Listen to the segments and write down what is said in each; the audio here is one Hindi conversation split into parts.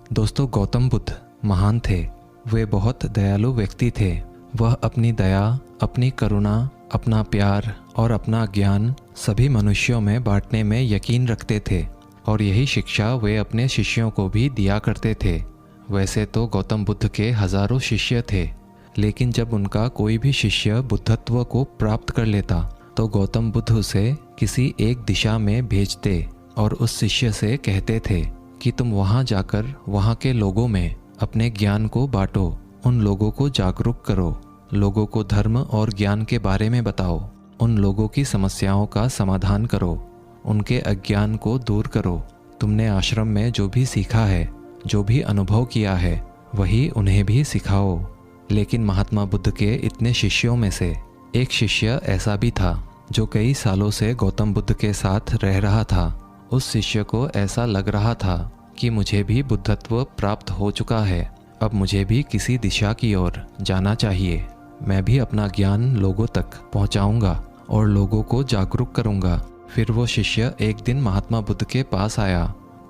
दोस्तों, गौतम बुद्ध महान थे। वे बहुत दयालु व्यक्ति थे। वह अपनी दया, अपनी करुणा, अपना प्यार और अपना ज्ञान सभी मनुष्यों में बांटने में यकीन रखते थे और यही शिक्षा वे अपने शिष्यों को भी दिया करते थे। वैसे तो गौतम बुद्ध के हजारों शिष्य थे, लेकिन जब उनका कोई भी शिष्य बुद्धत्व को प्राप्त कर लेता तो गौतम बुद्ध उसे किसी एक दिशा में भेजते और उस शिष्य से कहते थे कि तुम वहाँ जाकर वहाँ के लोगों में अपने ज्ञान को बांटो, उन लोगों को जागरूक करो, लोगों को धर्म और ज्ञान के बारे में बताओ, उन लोगों की समस्याओं का समाधान करो, उनके अज्ञान को दूर करो। तुमने आश्रम में जो भी सीखा है, जो भी अनुभव किया है, वही उन्हें भी सिखाओ। लेकिन महात्मा बुद्ध के इतने शिष्यों में से एक शिष्य ऐसा भी था जो कई सालों से गौतम बुद्ध के साथ रह रहा था। उस शिष्य को ऐसा लग रहा था कि मुझे भी बुद्धत्व प्राप्त हो चुका है, अब मुझे भी किसी दिशा की ओर जाना चाहिए। मैं भी अपना ज्ञान लोगों तक पहुंचाऊंगा और लोगों को जागरूक करूंगा। फिर वो शिष्य एक दिन महात्मा बुद्ध के पास आया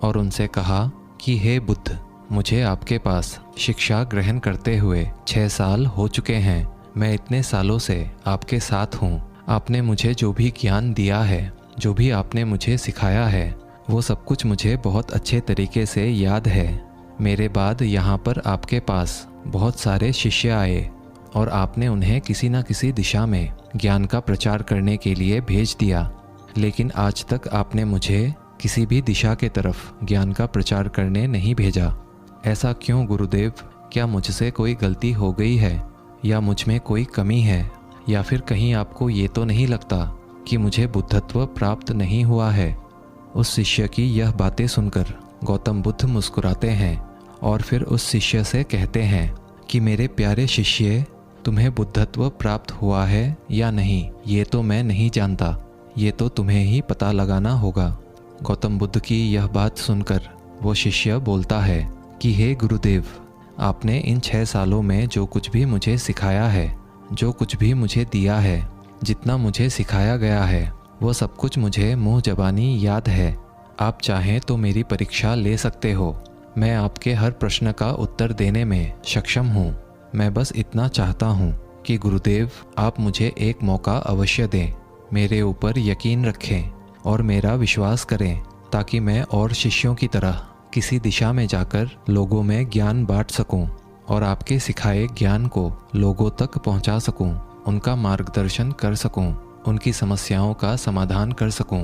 और उनसे कहा कि हे बुद्ध, मुझे आपके पास शिक्षा ग्रहण करते हुए 6 साल हो चुके हैं। मैं इतने सालों से आपके साथ हूँ। आपने मुझे जो भी ज्ञान दिया है, जो भी आपने मुझे सिखाया है, वो सब कुछ मुझे बहुत अच्छे तरीके से याद है। मेरे बाद यहाँ पर आपके पास बहुत सारे शिष्य आए और आपने उन्हें किसी न किसी दिशा में ज्ञान का प्रचार करने के लिए भेज दिया, लेकिन आज तक आपने मुझे किसी भी दिशा के तरफ ज्ञान का प्रचार करने नहीं भेजा। ऐसा क्यों गुरुदेव? क्या मुझसे कोई गलती हो गई है या मुझ में कोई कमी है, या फिर कहीं आपको ये तो नहीं लगता कि मुझे बुद्धत्व प्राप्त नहीं हुआ है? उस शिष्य की यह बातें सुनकर गौतम बुद्ध मुस्कुराते हैं और फिर उस शिष्य से कहते हैं कि मेरे प्यारे शिष्य, तुम्हें बुद्धत्व प्राप्त हुआ है या नहीं, ये तो मैं नहीं जानता, ये तो तुम्हें ही पता लगाना होगा। गौतम बुद्ध की यह बात सुनकर वो शिष्य बोलता है कि हे गुरुदेव, आपने इन 6 सालों में जो कुछ भी मुझे सिखाया है, जो कुछ भी मुझे दिया है, जितना मुझे सिखाया गया है, वो सब कुछ मुझे मुँह ज़बानी याद है। आप चाहें तो मेरी परीक्षा ले सकते हो। मैं आपके हर प्रश्न का उत्तर देने में सक्षम हूँ। मैं बस इतना चाहता हूँ कि गुरुदेव, आप मुझे एक मौका अवश्य दें, मेरे ऊपर यकीन रखें और मेरा विश्वास करें, ताकि मैं और शिष्यों की तरह किसी दिशा में जाकर लोगों में ज्ञान बांट सकूं और आपके सिखाए ज्ञान को लोगों तक पहुंचा सकूं, उनका मार्गदर्शन कर सकूं, उनकी समस्याओं का समाधान कर सकूं।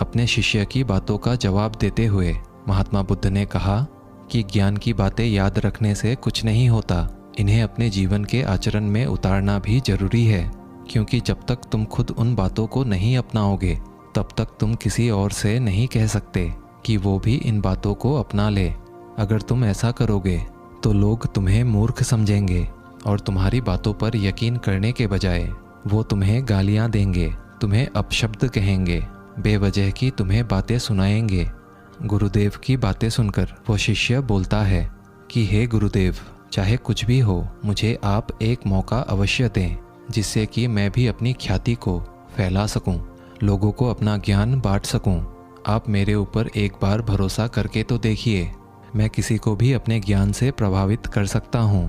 अपने शिष्य की बातों का जवाब देते हुए महात्मा बुद्ध ने कहा कि ज्ञान की बातें याद रखने से कुछ नहीं होता, इन्हें अपने जीवन के आचरण में उतारना भी जरूरी है, क्योंकि जब तक तुम खुद उन बातों को नहीं अपनाओगे, तब तक तुम किसी और से नहीं कह सकते कि वो भी इन बातों को अपना ले। अगर तुम ऐसा करोगे तो लोग तुम्हें मूर्ख समझेंगे और तुम्हारी बातों पर यकीन करने के बजाय वो तुम्हें गालियां देंगे, तुम्हें अपशब्द कहेंगे, बेवजह की तुम्हें बातें सुनाएंगे। गुरुदेव की बातें सुनकर वो शिष्य बोलता है कि हे गुरुदेव, चाहे कुछ भी हो, मुझे आप एक मौका अवश्य दें, जिससे कि मैं भी अपनी ख्याति को फैला सकूं, लोगों को अपना ज्ञान बांट सकूं। आप मेरे ऊपर एक बार भरोसा करके तो देखिए, मैं किसी को भी अपने ज्ञान से प्रभावित कर सकता हूँ।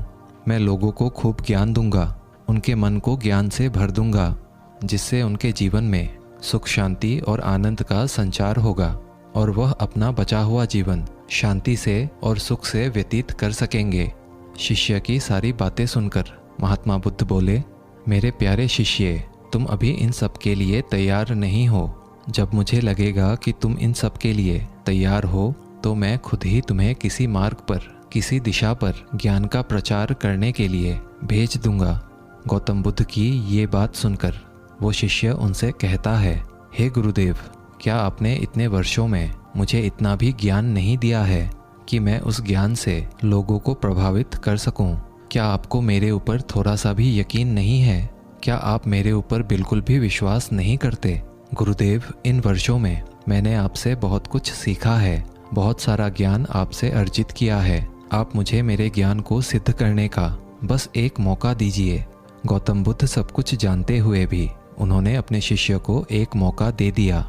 मैं लोगों को खूब ज्ञान दूंगा, उनके मन को ज्ञान से भर दूंगा, जिससे उनके जीवन में सुख, शांति और आनंद का संचार होगा और वह अपना बचा हुआ जीवन शांति से और सुख से व्यतीत कर सकेंगे। शिष्य की सारी बातें सुनकर महात्मा बुद्ध बोले, मेरे प्यारे शिष्य, तुम अभी इन सब के लिए तैयार नहीं हो। जब मुझे लगेगा कि तुम इन सब के लिए तैयार हो, तो मैं खुद ही तुम्हें किसी मार्ग पर, किसी दिशा पर ज्ञान का प्रचार करने के लिए भेज दूंगा। गौतम बुद्ध की ये बात सुनकर वो शिष्य उनसे कहता है, हे गुरुदेव, क्या आपने इतने वर्षों में मुझे इतना भी ज्ञान नहीं दिया है कि मैं उस ज्ञान से लोगों को प्रभावित कर सकूं? क्या आपको मेरे ऊपर थोड़ा सा भी यकीन नहीं है? क्या आप मेरे ऊपर बिल्कुल भी विश्वास नहीं करते? गुरुदेव, इन वर्षों में मैंने आपसे बहुत कुछ सीखा है, बहुत सारा ज्ञान आपसे अर्जित किया है। आप मुझे मेरे ज्ञान को सिद्ध करने का बस एक मौका दीजिए। गौतम बुद्ध सब कुछ जानते हुए भी उन्होंने अपने शिष्य को एक मौका दे दिया।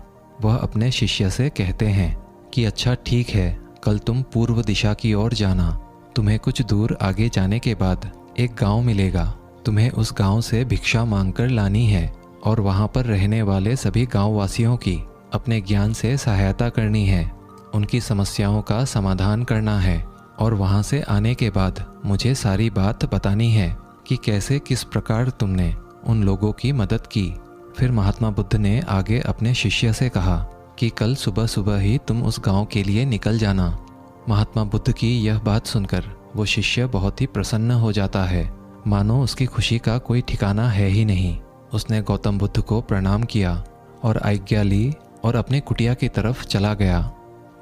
वह अपने शिष्य से कहते हैं कि अच्छा ठीक है, कल तुम पूर्व दिशा की ओर जाना। तुम्हें कुछ दूर आगे जाने के बाद एक गांव मिलेगा। तुम्हें उस गांव से भिक्षा मांगकर लानी है और वहां पर रहने वाले सभी गांववासियों की अपने ज्ञान से सहायता करनी है। उनकी समस्याओं का समाधान करना है और वहां से आने के बाद मुझे सारी बात बतानी है कि कैसे किस प्रकार तुमने उन लोगों की मदद की। फिर महात्मा बुद्ध ने आगे अपने शिष्य से कहा कि कल सुबह सुबह ही तुम उस गांव के लिए निकल जाना। महात्मा बुद्ध की यह बात सुनकर वो शिष्य बहुत ही प्रसन्न हो जाता है, मानो उसकी खुशी का कोई ठिकाना है ही नहीं। उसने गौतम बुद्ध को प्रणाम किया और आज्ञा ली और अपने कुटिया की तरफ चला गया।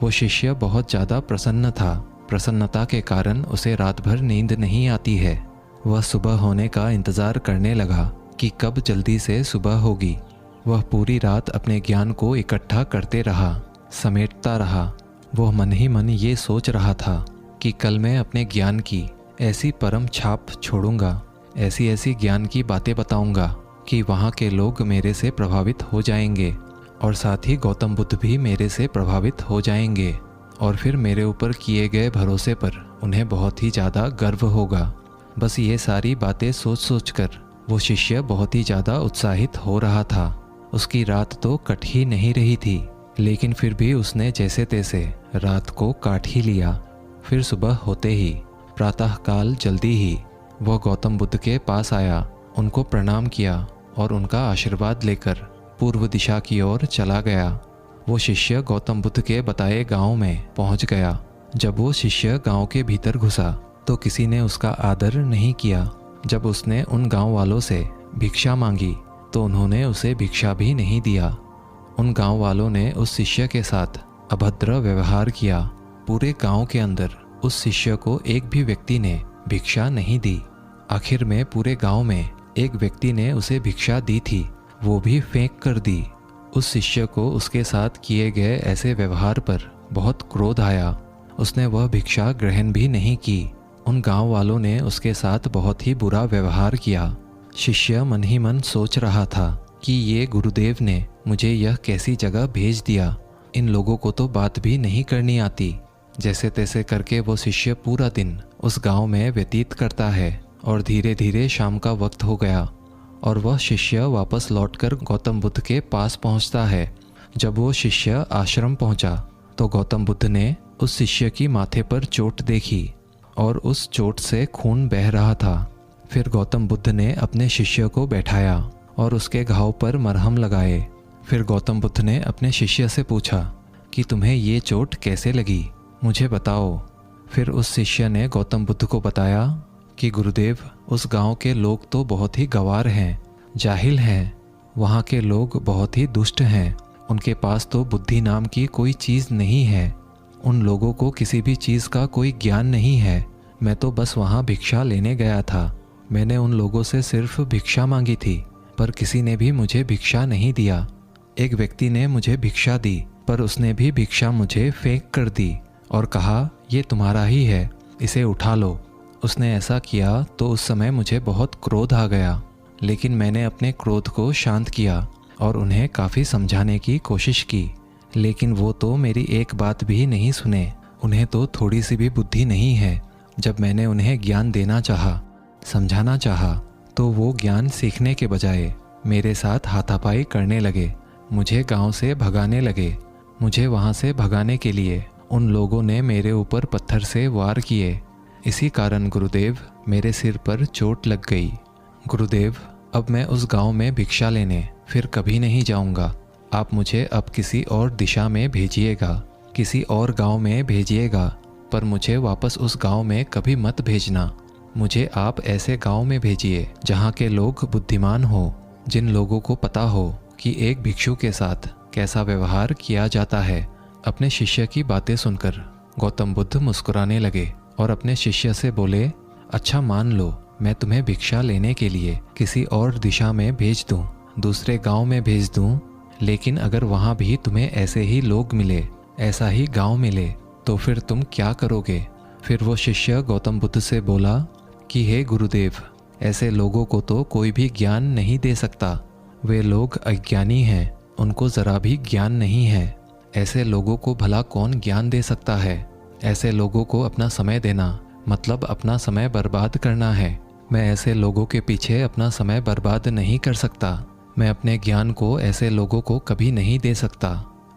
वो शिष्य बहुत ज़्यादा प्रसन्न था। प्रसन्नता के कारण उसे रात भर नींद नहीं आती है। वह सुबह होने का इंतज़ार करने लगा कि कब जल्दी से सुबह होगी। वह पूरी रात अपने ज्ञान को इकट्ठा करते रहा, समेटता रहा। वह मन ही मन ये सोच रहा था कि कल मैं अपने ज्ञान की ऐसी परम छाप छोड़ूंगा, ऐसी ऐसी ज्ञान की बातें बताऊंगा कि वहाँ के लोग मेरे से प्रभावित हो जाएंगे और साथ ही गौतम बुद्ध भी मेरे से प्रभावित हो जाएंगे और फिर मेरे ऊपर किए गए भरोसे पर उन्हें बहुत ही ज़्यादा गर्व होगा। बस ये सारी बातें सोच सोच कर वो शिष्य बहुत ही ज़्यादा उत्साहित हो रहा था। उसकी रात तो कट ही नहीं रही थी, लेकिन फिर भी उसने जैसे तैसे रात को काट ही लिया। फिर सुबह होते ही प्रातःकाल जल्दी ही वह गौतम बुद्ध के पास आया, उनको प्रणाम किया और उनका आशीर्वाद लेकर पूर्व दिशा की ओर चला गया। वो शिष्य गौतम बुद्ध के बताए गांव में पहुंच गया। जब वो शिष्य गांव के भीतर घुसा तो किसी ने उसका आदर नहीं किया। जब उसने उन गांव वालों से भिक्षा मांगी तो उन्होंने उसे भिक्षा भी नहीं दिया। उन गांव वालों ने उस शिष्य के साथ अभद्र व्यवहार किया। पूरे गांव के अंदर उस शिष्य को एक भी व्यक्ति ने भिक्षा नहीं दी। आखिर में पूरे गांव में एक व्यक्ति ने उसे भिक्षा दी थी, वो भी फेंक कर दी। उस शिष्य को उसके साथ किए गए ऐसे व्यवहार पर बहुत क्रोध आया। उसने वह भिक्षा ग्रहण भी नहीं की। उन गांव वालों ने उसके साथ बहुत ही बुरा व्यवहार किया। शिष्य मन ही मन सोच रहा था कि ये गुरुदेव ने मुझे यह कैसी जगह भेज दिया। इन लोगों को तो बात भी नहीं करनी आती। जैसे तैसे करके वो शिष्य पूरा दिन उस गांव में व्यतीत करता है और धीरे धीरे शाम का वक्त हो गया और वह शिष्य वापस लौटकर गौतम बुद्ध के पास पहुंचता है। जब वो शिष्य आश्रम पहुंचा तो गौतम बुद्ध ने उस शिष्य की माथे पर चोट देखी और उस चोट से खून बह रहा था। फिर गौतम बुद्ध ने अपने शिष्य को बैठाया और उसके घाव पर मरहम लगाए। फिर गौतम बुद्ध ने अपने शिष्य से पूछा कि तुम्हें ये चोट कैसे लगी, मुझे बताओ। फिर उस शिष्य ने गौतम बुद्ध को बताया कि गुरुदेव, उस गांव के लोग तो बहुत ही गंवार हैं, जाहिल हैं। वहाँ के लोग बहुत ही दुष्ट हैं। उनके पास तो बुद्धि नाम की कोई चीज़ नहीं है। उन लोगों को किसी भी चीज़ का कोई ज्ञान नहीं है। मैं तो बस वहाँ भिक्षा लेने गया था। मैंने उन लोगों से सिर्फ भिक्षा मांगी थी, पर किसी ने भी मुझे भिक्षा नहीं दिया। एक व्यक्ति ने मुझे भिक्षा दी, पर उसने भी भिक्षा मुझे फेंक कर दी और कहा, ये तुम्हारा ही है, इसे उठा लो। उसने ऐसा किया तो उस समय मुझे बहुत क्रोध आ गया, लेकिन मैंने अपने क्रोध को शांत किया और उन्हें काफ़ी समझाने की कोशिश की, लेकिन वो तो मेरी एक बात भी नहीं सुने। उन्हें तो थोड़ी सी भी बुद्धि नहीं है। जब मैंने उन्हें ज्ञान देना चाहा, समझाना चाहा, तो वो ज्ञान सीखने के बजाय मेरे साथ हाथापाई करने लगे, मुझे गांव से भगाने लगे। मुझे वहां से भगाने के लिए उन लोगों ने मेरे ऊपर पत्थर से वार किए। इसी कारण गुरुदेव, मेरे सिर पर चोट लग गई। गुरुदेव, अब मैं उस गांव में भिक्षा लेने फिर कभी नहीं जाऊंगा। आप मुझे अब किसी और दिशा में भेजिएगा, किसी और गांव में भेजिएगा, पर मुझे वापस उस गांव में कभी मत भेजना। मुझे आप ऐसे गांव में भेजिए जहां के लोग बुद्धिमान हो, जिन लोगों को पता हो कि एक भिक्षु के साथ कैसा व्यवहार किया जाता है। अपने शिष्य की बातें सुनकर गौतम बुद्ध मुस्कुराने लगे और अपने शिष्य से बोले, अच्छा मान लो मैं तुम्हें भिक्षा लेने के लिए किसी और दिशा में भेज दूं, दूसरे गांव में भेज दूं, लेकिन अगर वहां भी तुम्हें ऐसे ही लोग मिले, ऐसा ही गांव मिले, तो फिर तुम क्या करोगे? फिर वो शिष्य गौतम बुद्ध से बोला कि हे गुरुदेव, ऐसे लोगों को तो कोई भी ज्ञान नहीं दे सकता। वे लोग अज्ञानी हैं, उनको ज़रा भी ज्ञान नहीं है। ऐसे लोगों को भला कौन ज्ञान दे सकता है? ऐसे लोगों को अपना समय देना मतलब अपना समय बर्बाद करना है। मैं ऐसे लोगों के पीछे अपना समय बर्बाद नहीं कर सकता। मैं अपने ज्ञान को ऐसे लोगों को कभी नहीं दे सकता।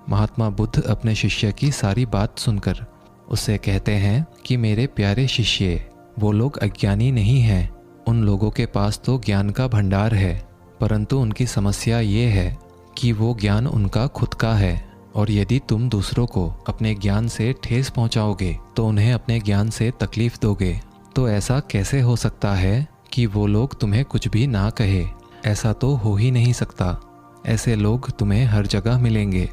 महात्मा बुद्ध अपने शिष्य की सारी बात सुनकर उससे कहते हैं कि मेरे प्यारे शिष्य, वो लोग अज्ञानी नहीं हैं। उन लोगों के पास तो ज्ञान का भंडार है, परंतु उनकी समस्या ये है कि वो ज्ञान उनका खुद का है, और यदि तुम दूसरों को अपने ज्ञान से ठेस पहुंचाओगे तो उन्हें अपने ज्ञान से तकलीफ दोगे। तो ऐसा कैसे हो सकता है कि वो लोग तुम्हें कुछ भी ना कहे? ऐसा तो हो ही नहीं सकता। ऐसे लोग तुम्हें हर जगह मिलेंगे।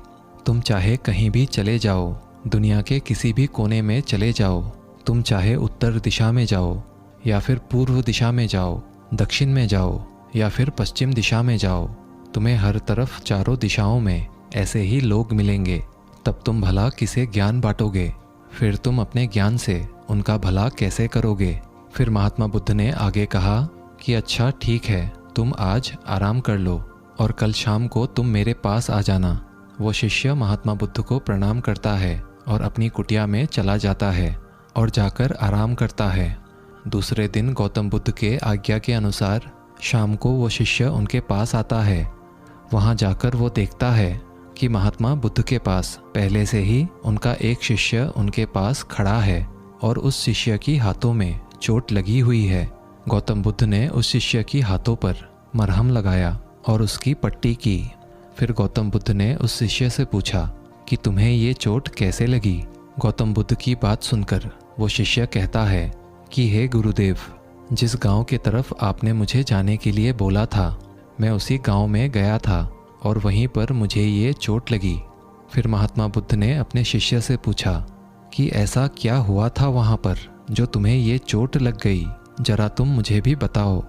तुम चाहे कहीं भी चले जाओ, दुनिया के किसी भी कोने में चले जाओ, तुम चाहे उत्तर दिशा में जाओ या फिर पूर्व दिशा में जाओ, दक्षिण में जाओ या फिर पश्चिम दिशा में जाओ, तुम्हें हर तरफ चारों दिशाओं में ऐसे ही लोग मिलेंगे। तब तुम भला किसे ज्ञान बांटोगे? फिर तुम अपने ज्ञान से उनका भला कैसे करोगे? फिर महात्मा बुद्ध ने आगे कहा कि अच्छा ठीक है, तुम आज आराम कर लो और कल शाम को तुम मेरे पास आ जाना। वो शिष्य महात्मा बुद्ध को प्रणाम करता है और अपनी कुटिया में चला जाता है और जाकर आराम करता है। दूसरे दिन गौतम बुद्ध के आज्ञा के अनुसार शाम को वो शिष्य उनके पास आता है। वहाँ जाकर वो देखता है कि महात्मा बुद्ध के पास पहले से ही उनका एक शिष्य उनके पास खड़ा है और उस शिष्य की हाथों में चोट लगी हुई है। गौतम बुद्ध ने उस शिष्य की हाथों पर मरहम लगाया और उसकी पट्टी की। फिर गौतम बुद्ध ने उस शिष्य से पूछा कि तुम्हें ये चोट कैसे लगी? गौतम बुद्ध की बात सुनकर वो शिष्य कहता है कि हे गुरुदेव, जिस गांव के तरफ आपने मुझे जाने के लिए बोला था, मैं उसी गांव में गया था और वहीं पर मुझे ये चोट लगी। फिर महात्मा बुद्ध ने अपने शिष्य से पूछा कि ऐसा क्या हुआ था वहाँ पर जो तुम्हें ये चोट लग गई, जरा तुम मुझे भी बताओ।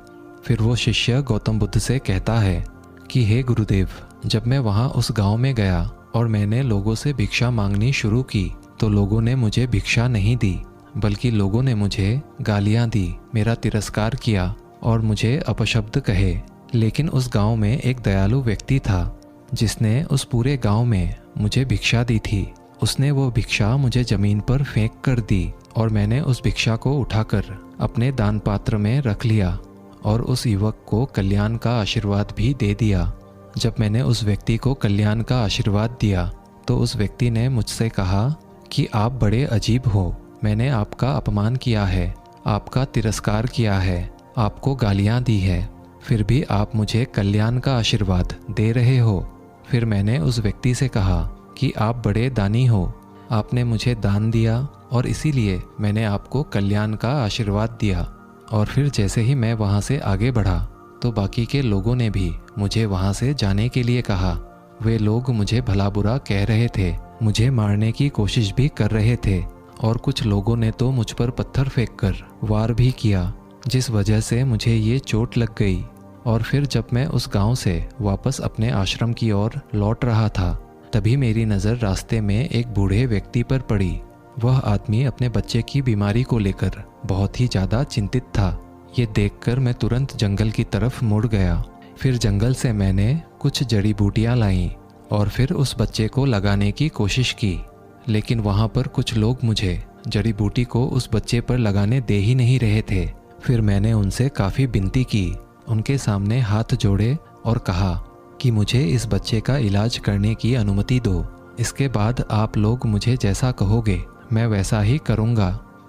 फिर वो शिष्य गौतम बुद्ध से कहता है कि हे गुरुदेव, जब मैं वहाँ उस गांव में गया और मैंने लोगों से भिक्षा मांगनी शुरू की तो लोगों ने मुझे भिक्षा नहीं दी, बल्कि लोगों ने मुझे गालियाँ दी, मेरा तिरस्कार किया और मुझे अपशब्द कहे। लेकिन उस गांव में एक दयालु व्यक्ति था जिसने उस पूरे गांव में मुझे भिक्षा दी थी। उसने वो भिक्षा मुझे ज़मीन पर फेंक कर दी और मैंने उस भिक्षा को उठाकर अपने दान पात्र में रख लिया और उस युवक को कल्याण का आशीर्वाद भी दे दिया। जब मैंने उस व्यक्ति को कल्याण का आशीर्वाद दिया तो उस व्यक्ति ने मुझसे कहा कि आप बड़े अजीब हो, मैंने आपका अपमान किया है, आपका तिरस्कार किया है, आपको गालियाँ दी है, फिर भी आप मुझे कल्याण का आशीर्वाद दे रहे हो। फिर मैंने उस व्यक्ति से कहा कि आप बड़े दानी हो, आपने मुझे दान दिया और इसीलिए मैंने आपको कल्याण का आशीर्वाद दिया। और फिर जैसे ही मैं वहाँ से आगे बढ़ा तो बाकी के लोगों ने भी मुझे वहाँ से जाने के लिए कहा। वे लोग मुझे भला बुरा कह रहे थे, मुझे मारने की कोशिश भी कर रहे थे और कुछ लोगों ने तो मुझ पर पत्थर फेंककर वार भी किया, जिस वजह से मुझे ये चोट लग गई। और फिर जब मैं उस गांव से वापस अपने आश्रम की ओर लौट रहा था तभी मेरी नज़र रास्ते में एक बूढ़े व्यक्ति पर पड़ी। वह आदमी अपने बच्चे की बीमारी को लेकर बहुत ही ज़्यादा चिंतित था। ये देखकर मैं तुरंत जंगल की तरफ मुड़ गया। फिर जंगल से मैंने कुछ जड़ी बूटियाँ लाईं और फिर उस बच्चे को लगाने की कोशिश की, लेकिन वहाँ पर कुछ लोग मुझे जड़ी बूटी को उस बच्चे पर लगाने दे ही नहीं रहे थे। फिर मैंने उनसे काफ़ी विनती की, उनके सामने हाथ जोड़े और कहा कि मुझे इस बच्चे का इलाज करने की अनुमति दो। इसके बाद आप लोग मुझे जैसा कहोगे मैं वैसा ही करूँगा।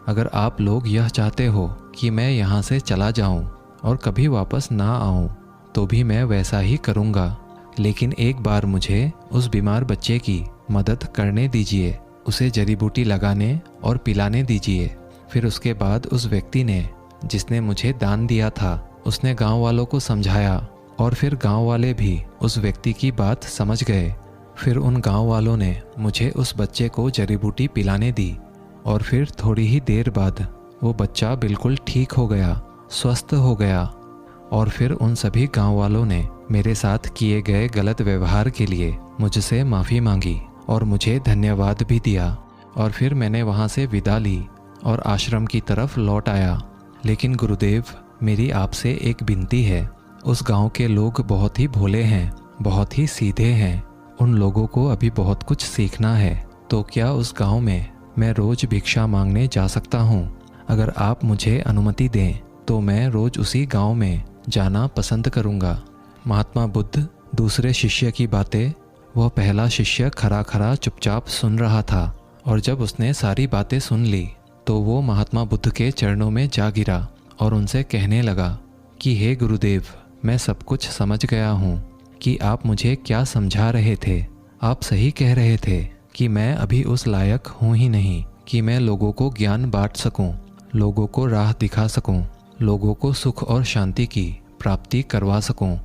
अगर आप लोग यह चाहते हो कि मैं यहाँ से चला जाऊँ और कभी वापस ना आऊँ तो भी मैं वैसा ही करूँगा, लेकिन एक बार मुझे उस बीमार बच्चे की मदद करने दीजिए, उसे जड़ी बूटी लगाने और पिलाने दीजिए। फिर उसके बाद उस व्यक्ति ने, जिसने मुझे दान दिया था, उसने गांव वालों को समझाया और फिर गांव वाले भी उस व्यक्ति की बात समझ गए। फिर उन गांव वालों ने मुझे उस बच्चे को जड़ी बूटी पिलाने दी और फिर थोड़ी ही देर बाद वो बच्चा बिल्कुल ठीक हो गया, स्वस्थ हो गया। और फिर उन सभी गांव वालों ने मेरे साथ किए गए गलत व्यवहार के लिए मुझसे माफ़ी मांगी और मुझे धन्यवाद भी दिया। और फिर मैंने वहाँ से विदा ली और आश्रम की तरफ लौट आया। लेकिन गुरुदेव, मेरी आपसे एक विनती है। उस गांव के लोग बहुत ही भोले हैं, बहुत ही सीधे हैं। उन लोगों को अभी बहुत कुछ सीखना है, तो क्या उस गांव में मैं रोज भिक्षा मांगने जा सकता हूँ। अगर आप मुझे अनुमति दें तो मैं रोज उसी गांव में जाना पसंद करूँगा। महात्मा बुद्ध दूसरे शिष्य की बातें वह पहला शिष्य खरा खरा चुपचाप सुन रहा था, और जब उसने सारी बातें सुन ली तो वो महात्मा बुद्ध के चरणों में जा गिरा और उनसे कहने लगा कि हे गुरुदेव, मैं सब कुछ समझ गया हूँ कि आप मुझे क्या समझा रहे थे। आप सही कह रहे थे कि मैं अभी उस लायक हूँ ही नहीं कि मैं लोगों को ज्ञान बांट सकूं, लोगों को राह दिखा सकूं, लोगों को सुख और शांति की प्राप्ति करवा सकूं।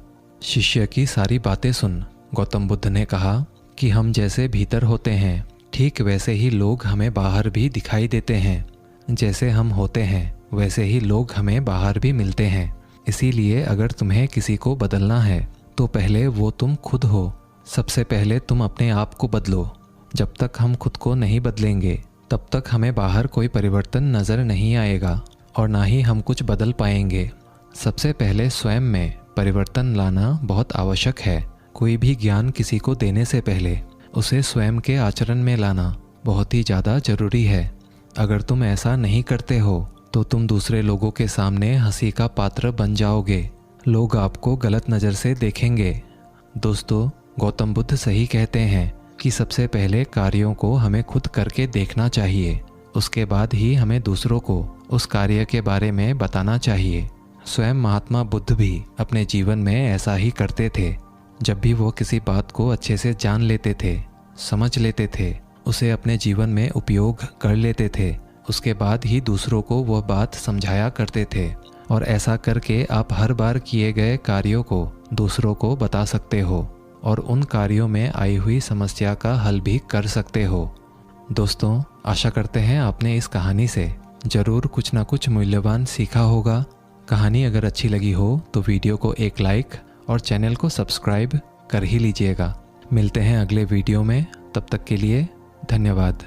शिष्य की सारी बातें सुन गौतम बुद्ध ने कहा कि हम जैसे भीतर होते हैं ठीक वैसे ही लोग हमें बाहर भी दिखाई देते हैं। जैसे हम होते हैं वैसे ही लोग हमें बाहर भी मिलते हैं। इसीलिए अगर तुम्हें किसी को बदलना है तो पहले वो तुम खुद हो। सबसे पहले तुम अपने आप को बदलो। जब तक हम खुद को नहीं बदलेंगे तब तक हमें बाहर कोई परिवर्तन नज़र नहीं आएगा और ना ही हम कुछ बदल पाएंगे। सबसे पहले स्वयं में परिवर्तन लाना बहुत आवश्यक है। कोई भी ज्ञान किसी को देने से पहले उसे स्वयं के आचरण में लाना बहुत ही ज़्यादा ज़रूरी है। अगर तुम ऐसा नहीं करते हो तो तुम दूसरे लोगों के सामने हंसी का पात्र बन जाओगे। लोग आपको गलत नज़र से देखेंगे। दोस्तों, गौतम बुद्ध सही कहते हैं कि सबसे पहले कार्यों को हमें खुद करके देखना चाहिए, उसके बाद ही हमें दूसरों को उस कार्य के बारे में बताना चाहिए। स्वयं महात्मा बुद्ध भी अपने जीवन में ऐसा ही करते थे। जब भी वो किसी बात को अच्छे से जान लेते थे, समझ लेते थे, उसे अपने जीवन में उपयोग कर लेते थे, उसके बाद ही दूसरों को वह बात समझाया करते थे। और ऐसा करके आप हर बार किए गए कार्यों को दूसरों को बता सकते हो और उन कार्यों में आई हुई समस्या का हल भी कर सकते हो। दोस्तों, आशा करते हैं आपने इस कहानी से ज़रूर कुछ ना कुछ मूल्यवान सीखा होगा। कहानी अगर अच्छी लगी हो तो वीडियो को एक लाइक और चैनल को सब्सक्राइब कर ही लीजिएगा। मिलते हैं अगले वीडियो में, तब तक के लिए धन्यवाद।